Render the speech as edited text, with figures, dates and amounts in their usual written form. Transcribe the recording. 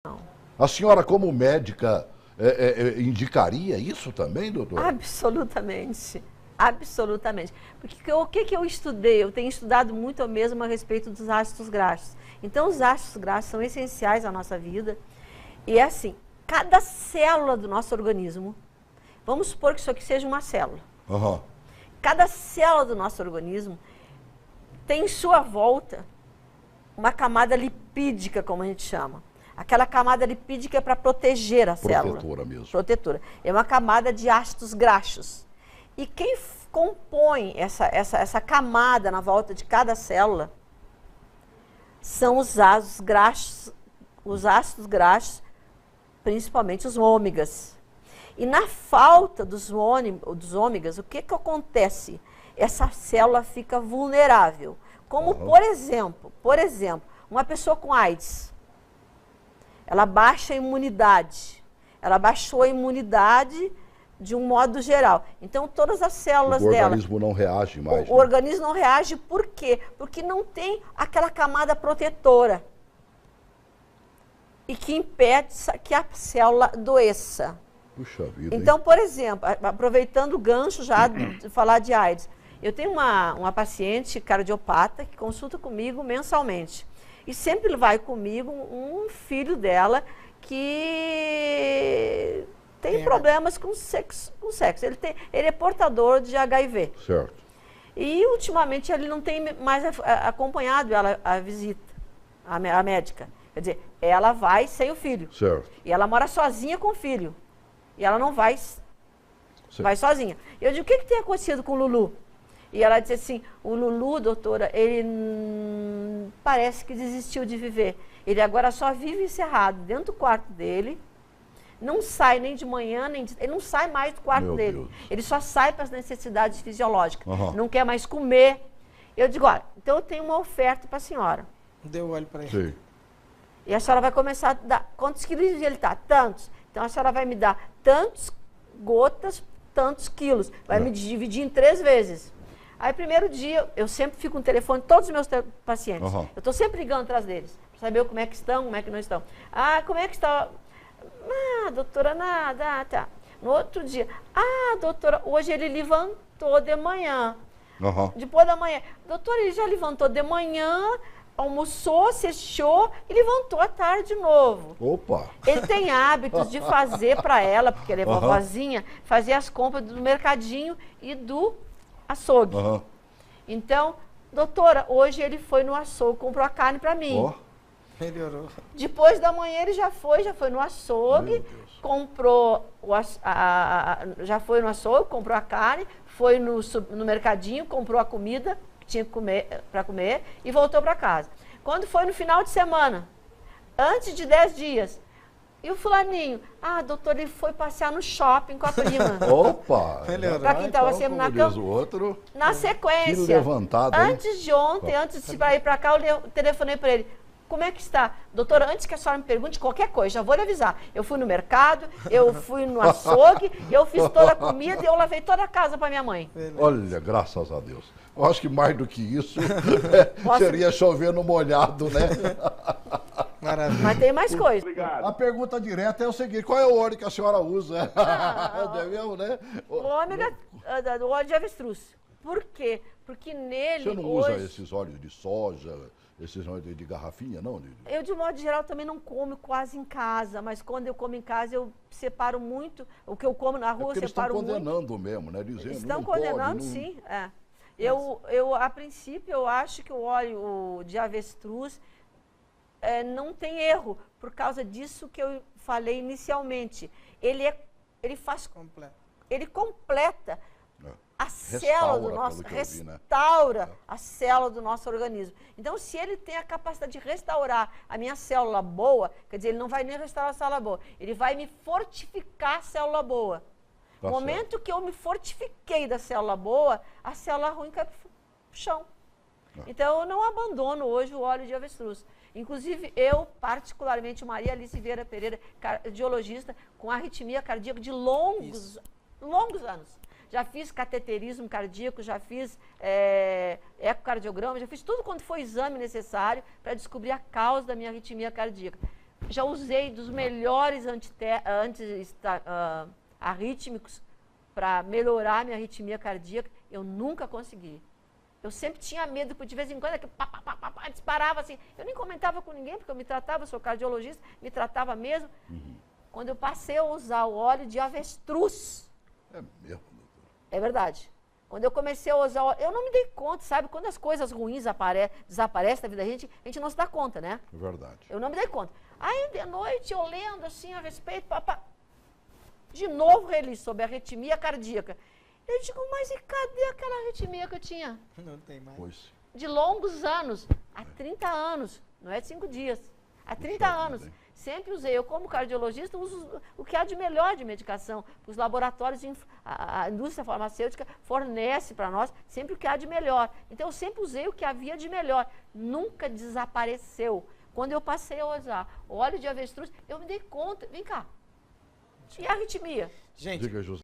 Não. A senhora, como médica, indicaria isso também, doutora? Absolutamente. Absolutamente. Porque o que eu estudei? Eu tenho estudado muito mesmo a respeito dos ácidos graxos. Então, os ácidos graxos são essenciais à nossa vida. E é assim, cada célula do nosso organismo, vamos supor que isso aqui seja uma célula. Uhum. Cada célula do nosso organismo tem em sua volta uma camada lipídica, como a gente chama. Aquela camada lipídica é para proteger a célula. Protetora mesmo. Protetora. É uma camada de ácidos graxos. E quem compõe essa camada na volta de cada célula são os ácidos graxos, principalmente os ômegas. E na falta dos ômegas, o que acontece? Essa célula fica vulnerável. Como, por exemplo, uma pessoa com AIDS, ela baixa a imunidade. Ela baixou a imunidade de um modo geral. Então, todas as células dela... O organismo não reage mais. O organismo não reage por quê? Porque não tem aquela camada protetora. E que impede que a célula adoeça. Puxa vida, então, por exemplo, aproveitando o gancho já de falar de AIDS, eu tenho uma paciente cardiopata que consulta comigo mensalmente. E sempre vai comigo um filho dela que tem problemas com sexo. Ele é portador de HIV. Certo. E, ultimamente, ele não tem mais acompanhado ela a visita, a médica. Quer dizer, ela vai sem o filho. Certo. E ela mora sozinha com o filho. E ela não vai, vai sozinha. Eu digo, o que tem acontecido com o Lulu? E ela disse assim, o Lulu, doutora, ele parece que desistiu de viver. Ele agora só vive encerrado dentro do quarto dele, não sai nem de manhã, ele não sai mais do quarto dele. Deus. Ele só sai para as necessidades fisiológicas, não quer mais comer. Eu digo, olha, então eu tenho uma oferta para a senhora. Deu óleo para ele. Sim. E a senhora vai começar a dar, quantos quilos ele está? Tantos. Então a senhora vai me dar tantos gotas, tantos quilos. Vai me dividir em 3 vezes. Aí, primeiro dia, eu sempre fico no telefone, todos os meus pacientes. Eu estou sempre ligando atrás deles, para saber como é que estão, como é que não estão. Ah, como é que está? Ah, doutora, nada, tá. No outro dia, ah, doutora, hoje ele levantou de manhã. Depois da manhã, doutora, ele já levantou de manhã, almoçou, assistiu e levantou à tarde de novo. Opa! Ele tem hábitos de fazer para ela, porque ele é vovozinha, fazer as compras do mercadinho e do açougue. Então, doutora, hoje ele foi no açougue, comprou a carne para mim. Melhorou. Depois da manhã ele já foi no açougue, comprou já foi no açougue, comprou a carne, foi no mercadinho, comprou a comida que tinha que comer, para comer e voltou para casa. Quando foi no final de semana, antes de 10 dias, e o fulaninho? Ah, doutor, ele foi passear no shopping com a prima. Opa! Para quem estava sempre na cama. Na sequência, levantado, antes de ontem, antes de ir para cá, eu telefonei para ele. Como é que está? Doutora, antes que a senhora me pergunte qualquer coisa, já vou lhe avisar. Eu fui no mercado, eu fui no açougue, eu fiz toda a comida e eu lavei toda a casa para minha mãe. Olha, graças a Deus. Eu acho que mais do que isso, seria chover no molhado, né? Maravilha. Mas tem mais coisa. A pergunta direta é o seguinte, qual é o óleo que a senhora usa? Entendeu, né? O óleo de avestruz. Por quê? Porque nele Você não usa esses óleos de soja, esses óleos de garrafinha, não? Eu, de modo geral, também não como quase em casa, mas quando eu como em casa, eu separo muito. O que eu como na rua, eu separo muito. Eles estão condenando mesmo, né? Dizendo, estão não condenando, pode, não... sim. É. A princípio, eu acho que o óleo de avestruz não tem erro, por causa disso que eu falei inicialmente. Ele faz... Ele completa a célula do nosso... Restaura a célula do nosso organismo. Então, se ele tem a capacidade de restaurar a minha célula boa, quer dizer, ele não vai nem restaurar a célula boa, ele vai me fortificar a célula boa. No momento que eu me fortifiquei da célula boa, a célula ruim cai para o chão. Então, eu não abandono hoje o óleo de avestruz. Inclusive, eu, particularmente, Maria Alice Vieira Pereira, cardiologista, com arritmia cardíaca de longos anos. Já fiz cateterismo cardíaco, já fiz ecocardiograma, já fiz tudo quanto foi exame necessário para descobrir a causa da minha arritmia cardíaca. Já usei dos melhores arrítmicos para melhorar minha arritmia cardíaca. Eu nunca consegui. Eu sempre tinha medo, porque de vez em quando disparava assim. Eu nem comentava com ninguém, porque eu me tratava, eu sou cardiologista, me tratava mesmo. Quando eu passei a usar o óleo de avestruz. É mesmo, doutor? É verdade. Quando eu comecei a usar óleo, eu não me dei conta, sabe? Quando as coisas ruins desaparecem da vida da gente, a gente não se dá conta, né? É verdade. Eu não me dei conta. Aí, de noite, eu lendo assim a respeito, de novo reli sobre a arritmia cardíaca. Eu digo, mas e cadê aquela arritmia que eu tinha? Não tem mais. Pois. De longos anos, há 30 anos, não é de 5 dias, há 30 anos. Sempre usei. Eu, como cardiologista, uso o que há de melhor de medicação. Os laboratórios, a indústria farmacêutica fornece para nós sempre o que há de melhor. Então, eu sempre usei o que havia de melhor. Nunca desapareceu. Quando eu passei a usar óleo de avestruz, eu me dei conta. Vem cá. E a arritmia? Gente, Diga, José.